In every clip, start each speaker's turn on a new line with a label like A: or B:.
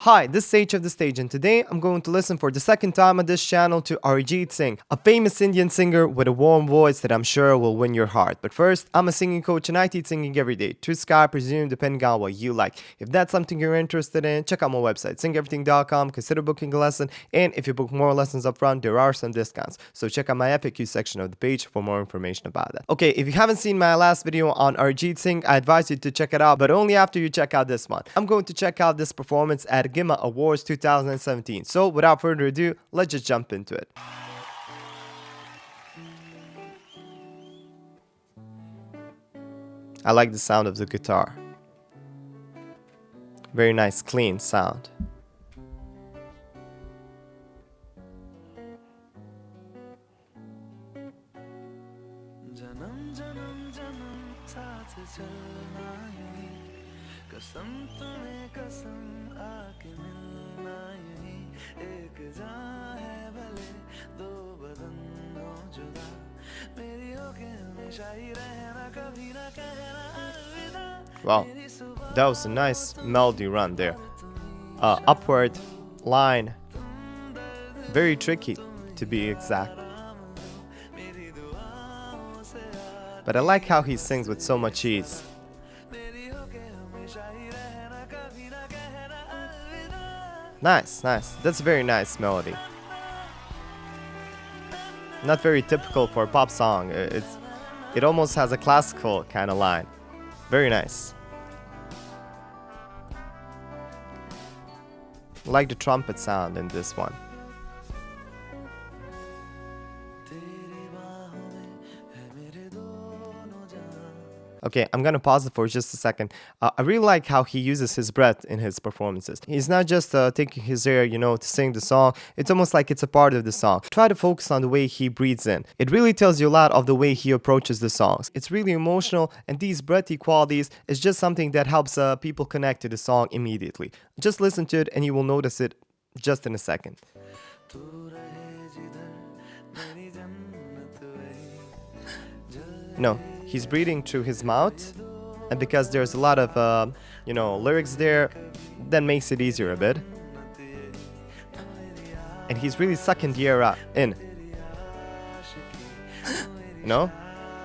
A: Hi, this is Sage of the Stage, and today I'm going to listen for the second time on this channel to Arijit Singh, a famous Indian singer with a warm voice that I'm sure will win your heart. But first, I'm a singing coach and I teach singing every day. True sky, I presume, depending on what you like. If that's something you're interested in, check out my website, singeverything.com, consider booking a lesson, and if you book more lessons up front, there are some discounts. So check out my FAQ section of the page for more information about that. Okay, if you haven't seen my last video on Arijit Singh, I advise you to check it out, but only after you check out this one. I'm going to check out this performance at GIMA Awards 2017. So without further ado, let's just jump into it. I like the sound of the guitar. Very nice, clean sound. Wow, that was a nice melody run there. Upward line, very tricky to be exact. But I like how he sings with so much ease. Nice, nice. That's a very nice melody. Not very typical for a pop song. It almost has a classical kind of line. Very nice. I like the trumpet sound in this one. Okay, I'm gonna pause it for just a second. I really like how he uses his breath in his performances. He's not just taking his air, to sing the song. It's almost like it's a part of the song. Try to focus on the way he breathes in. It really tells you a lot of the way he approaches the songs. It's really emotional, and these breathy qualities is just something that helps people connect to the song immediately. Just listen to it and you will notice it just in a second. No, he's breathing through his mouth, and because there's a lot of lyrics there, that makes it easier a bit. And he's really sucking the air out in,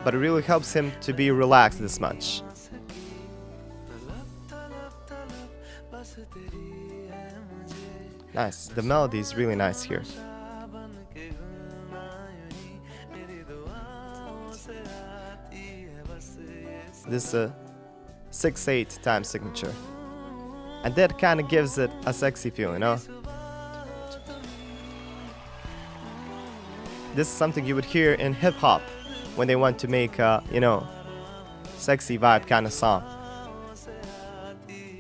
A: but it really helps him to be relaxed this much. Nice, the melody is really nice here. This 6/8 time signature, and that kind of gives it a sexy feel, This is something you would hear in hip-hop when they want to make a sexy vibe kind of song.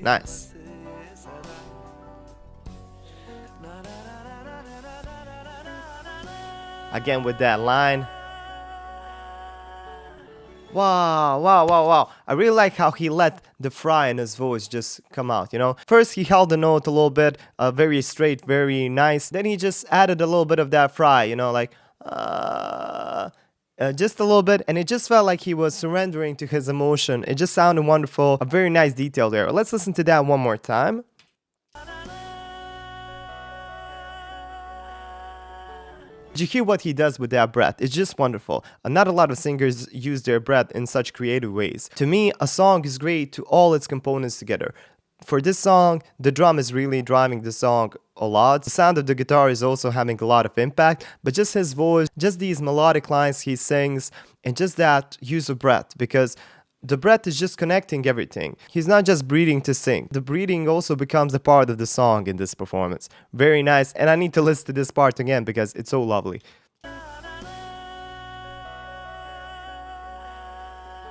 A: Nice. Again with that line. Wow. I really like how he let the fry in his voice just come out, First he held the note a little bit, very straight, very nice. Then he just added a little bit of that fry, just a little bit, and it just felt like he was surrendering to his emotion. It just sounded wonderful. A very nice detail there. Let's listen to that one more time. Did you hear what he does with that breath? It's just wonderful. Not a lot of singers use their breath in such creative ways. To me, a song is great to all its components together. For this song, the drum is really driving the song a lot. The sound of the guitar is also having a lot of impact, but just his voice, just these melodic lines he sings, and just that use of breath, because the breath is just connecting everything. He's not just breathing to sing. The breathing also becomes a part of the song in this performance. Very nice, and I need to listen to this part again because it's so lovely.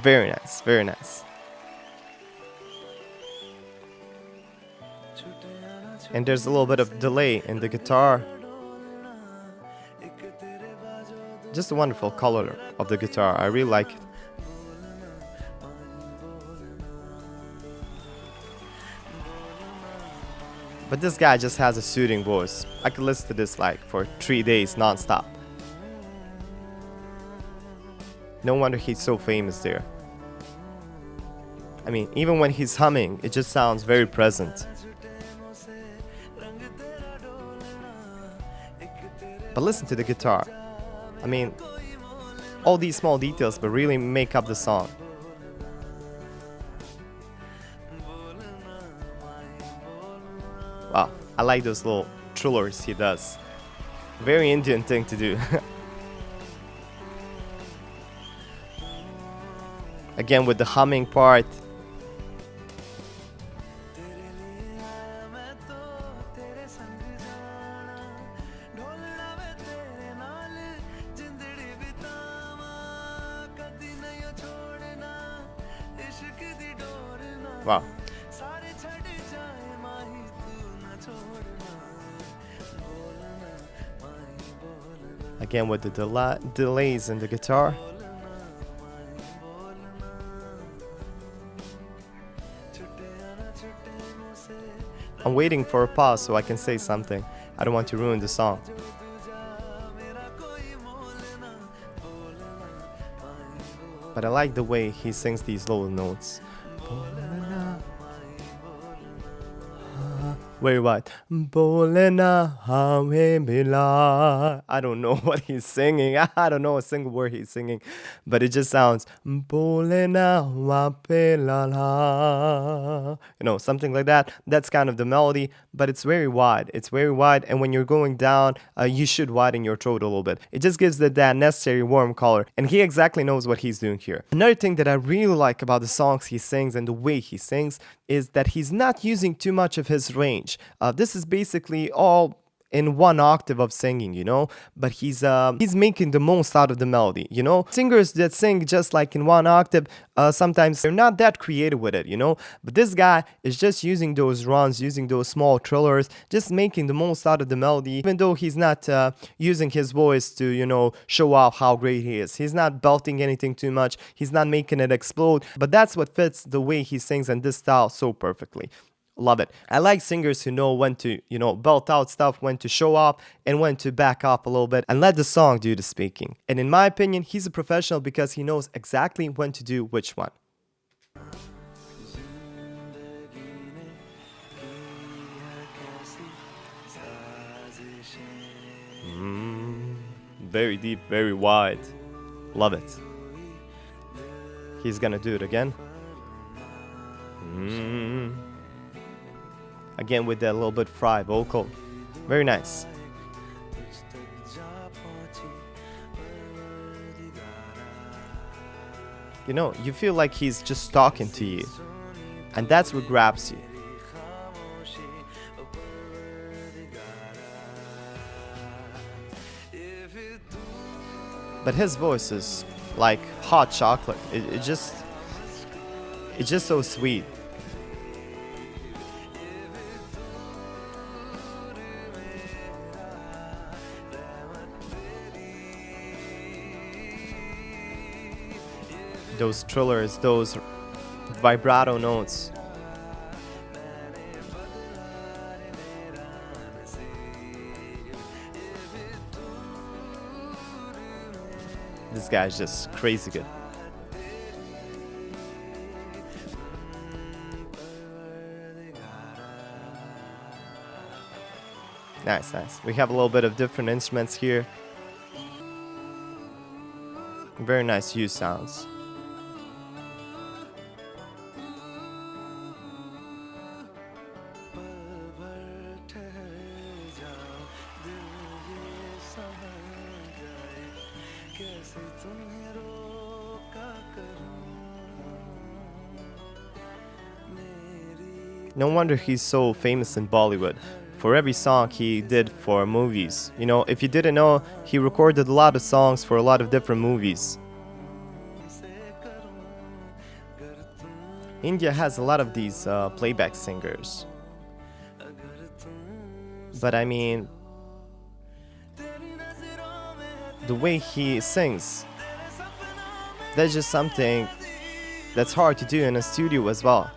A: Very nice, very nice. And there's a little bit of delay in the guitar. Just a wonderful color of the guitar. I really like it. But this guy just has a soothing voice. I could listen to this like for 3 days non-stop. No wonder he's so famous there. I mean, even when he's humming, it just sounds very present. But listen to the guitar. I mean, all these small details but really make up the song. Wow, I like those little trillers he does. Very Indian thing to do. Again with the humming part. Wow. Again with the delays in the guitar. I'm waiting for a pause so I can say something. I don't want to ruin the song. But I like the way he sings these low notes. Very wide. I don't know what he's singing. I don't know a single word he's singing, but it just sounds something like that. That's kind of the melody, but it's very wide. It's very wide, and when you're going down, you should widen your throat a little bit. It just gives that necessary warm color, and he exactly knows what he's doing here. Another thing that I really like about the songs he sings and the way he sings is that he's not using too much of his range. This is basically all in one octave of singing, you know, but he's making the most out of the melody, you know. Singers that sing just like in one octave, sometimes they're not that creative with it, you know, but this guy is just using those runs, using those small trillers, just making the most out of the melody, even though he's not using his voice to, you know, show off how great he is. He's not belting anything too much, he's not making it explode, but that's what fits the way he sings and this style so perfectly. Love it. I like singers who know when to, you know, belt out stuff, when to show off, and when to back off a little bit and let the song do the speaking. And in my opinion, he's a professional because he knows exactly when to do which one. Very deep, very wide. Love it. He's gonna do it again. Again with that little bit fry vocal. Very nice. You know, you feel like he's just talking to you. And that's what grabs you. But his voice is like hot chocolate. It's just so sweet. Those trillers, those vibrato notes. This guy's just crazy good. Nice, nice. We have a little bit of different instruments here. Very nice use sounds. No wonder he's so famous in Bollywood. For every song he did for movies. You know, if you didn't know, he recorded a lot of songs for a lot of different movies. India has a lot of these playback singers. But I mean, the way he sings, that's just something that's hard to do in a studio as well.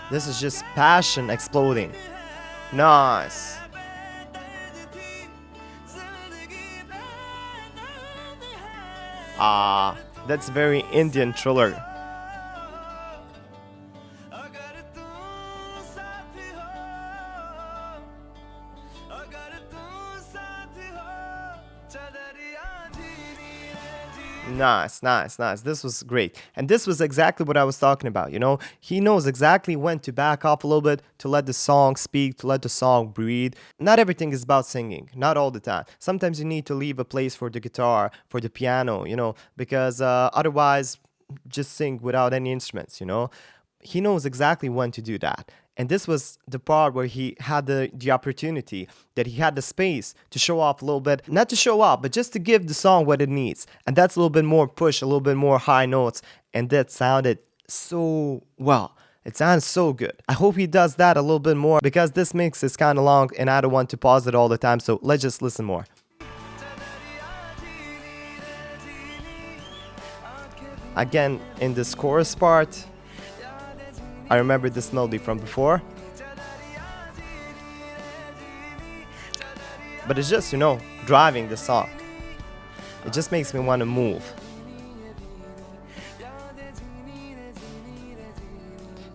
A: This is just passion exploding. Nice. That's very Indian triller. Nice, nice, nice. This was great. And this was exactly what I was talking about. He knows exactly when to back off a little bit, to let the song speak, to let the song breathe. Not everything is about singing, not all the time. Sometimes you need to leave a place for the guitar, for the piano, because otherwise, just sing without any instruments. He knows exactly when to do that. And this was the part where he had the opportunity, that he had the space to show off a little bit. Not to show off, but just to give the song what it needs. And that's a little bit more push, a little bit more high notes. And that sounded so well. It sounds so good. I hope he does that a little bit more, because this mix is kind of long and I don't want to pause it all the time. So let's just listen more. Again, in this chorus part, I remember this melody from before. But it's just, driving the song. It just makes me want to move.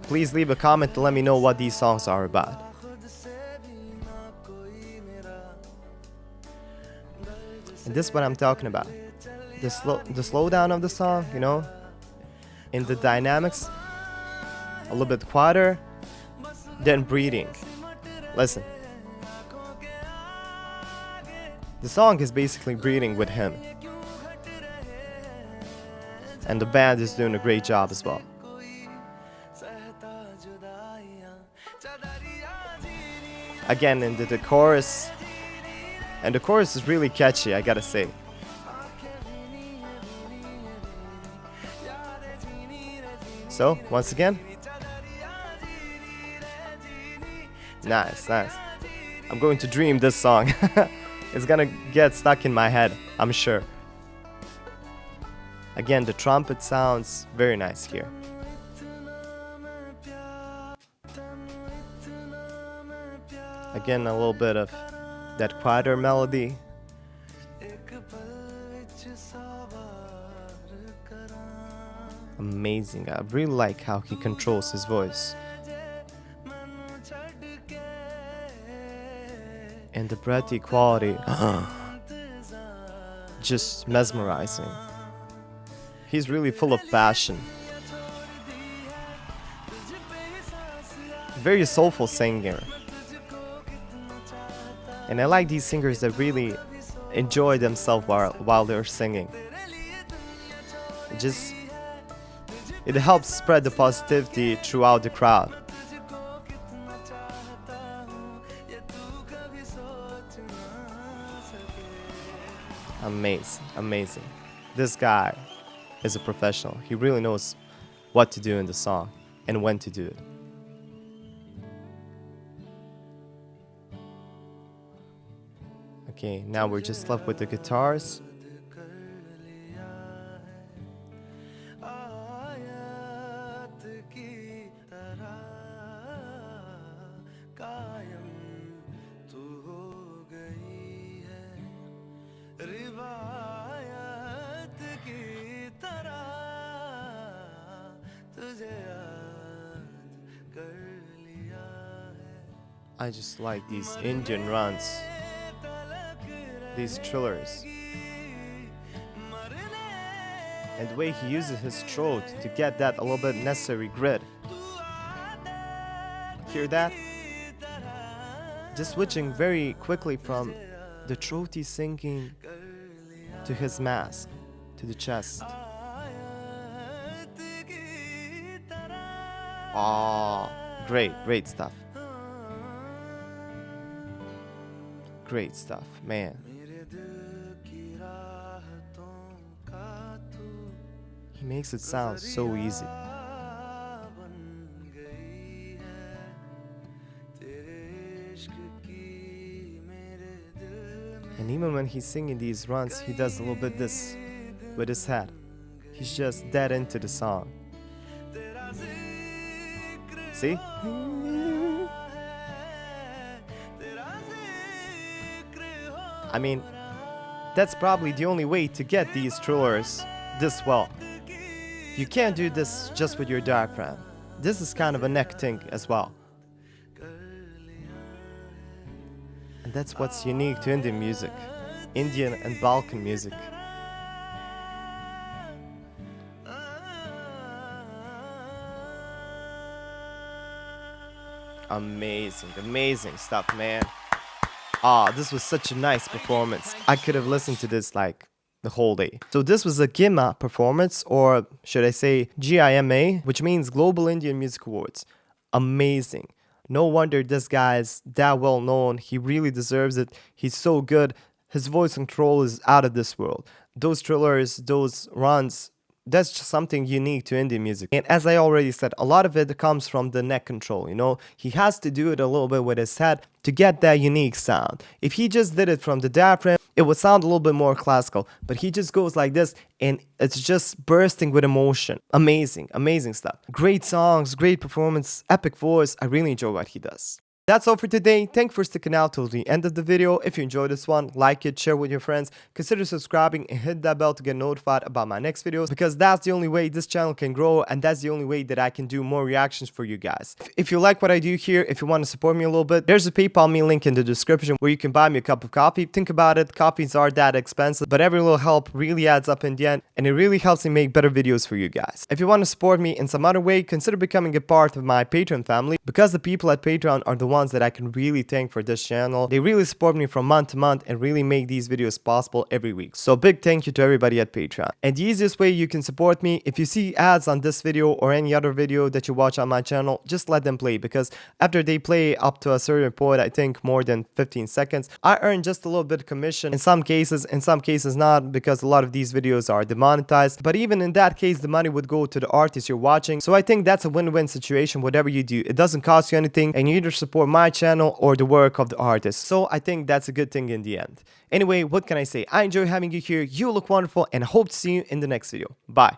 A: Please leave a comment to let me know what these songs are about. And this is what I'm talking about. The slowdown of the song, in the dynamics. A little bit quieter, then breathing. Listen. The song is basically breathing with him. And the band is doing a great job as well. Again, into the chorus. And the chorus is really catchy, I gotta say. So, once again. Nice, nice. I'm going to dream this song. It's gonna get stuck in my head, I'm sure. Again, the trumpet sounds very nice here. Again, a little bit of that quieter melody. Amazing. I really like how he controls his voice. And the breathy quality, just mesmerizing. He's really full of passion. Very soulful singer. And I like these singers that really enjoy themselves while they're singing. It helps spread the positivity throughout the crowd. Amazing, amazing. This guy is a professional. He really knows what to do in the song and when to do it. Okay, now we're just left with the guitars. I just like these Indian runs, these trillers, and the way he uses his throat to get that a little bit necessary grit. Hear that? Just switching very quickly from the throaty singing to his mask, to the chest. Ah, great stuff. Great stuff, man. He makes it sound so easy. And even when he's singing these runs, he does a little bit this with his head. He's just dead into the song. See? I mean, that's probably the only way to get these trillers this well. You can't do this just with your diaphragm. This is kind of a neck thing as well. And that's what's unique to Indian music, Indian and Balkan music. Amazing, amazing stuff, man. Ah, this was such a nice performance. I could have listened to this like the whole day. So this was a GIMA performance, or should I say GIMA, which means Global Indian Music Awards. Amazing. No wonder this guy's that well known. He really deserves it. He's so good. His voice control is out of this world. Those trillers, those runs, that's just something unique to Indian music. And as I already said, a lot of it comes from the neck control, you know? He has to do it a little bit with his head to get that unique sound. If he just did it from the diaphragm, it would sound a little bit more classical, but he just goes like this and it's just bursting with emotion. Amazing, amazing stuff. Great songs, great performance, epic voice. I really enjoy what he does. That's all for today. Thanks for sticking out till the end of the video. If you enjoyed this one, like it, share with your friends, consider subscribing and hit that bell to get notified about my next videos, because that's the only way this channel can grow and that's the only way that I can do more reactions for you guys. If you like what I do here, if you want to support me a little bit, there's a PayPal me link in the description where you can buy me a cup of coffee. Think about it, coffees aren't that expensive, but every little help really adds up in the end and it really helps me make better videos for you guys. If you want to support me in some other way, consider becoming a part of my Patreon family, because the people at Patreon are the ones that I can really thank for this channel. They really support me from month to month and really make these videos possible every week. So big thank you to everybody at Patreon. And the easiest way you can support me, if you see ads on this video or any other video that you watch on my channel, just let them play, because after they play up to a certain point, I think more than 15 seconds, I earn just a little bit of commission in some cases not, because a lot of these videos are demonetized. But even in that case, the money would go to the artist you're watching. So I think that's a win-win situation. Whatever you do, it doesn't cost you anything and you either support my channel or the work of the artist. So I think that's a good thing in the end. Anyway, what can I say? I enjoy having you here. You look wonderful and I hope to see you in the next video. Bye.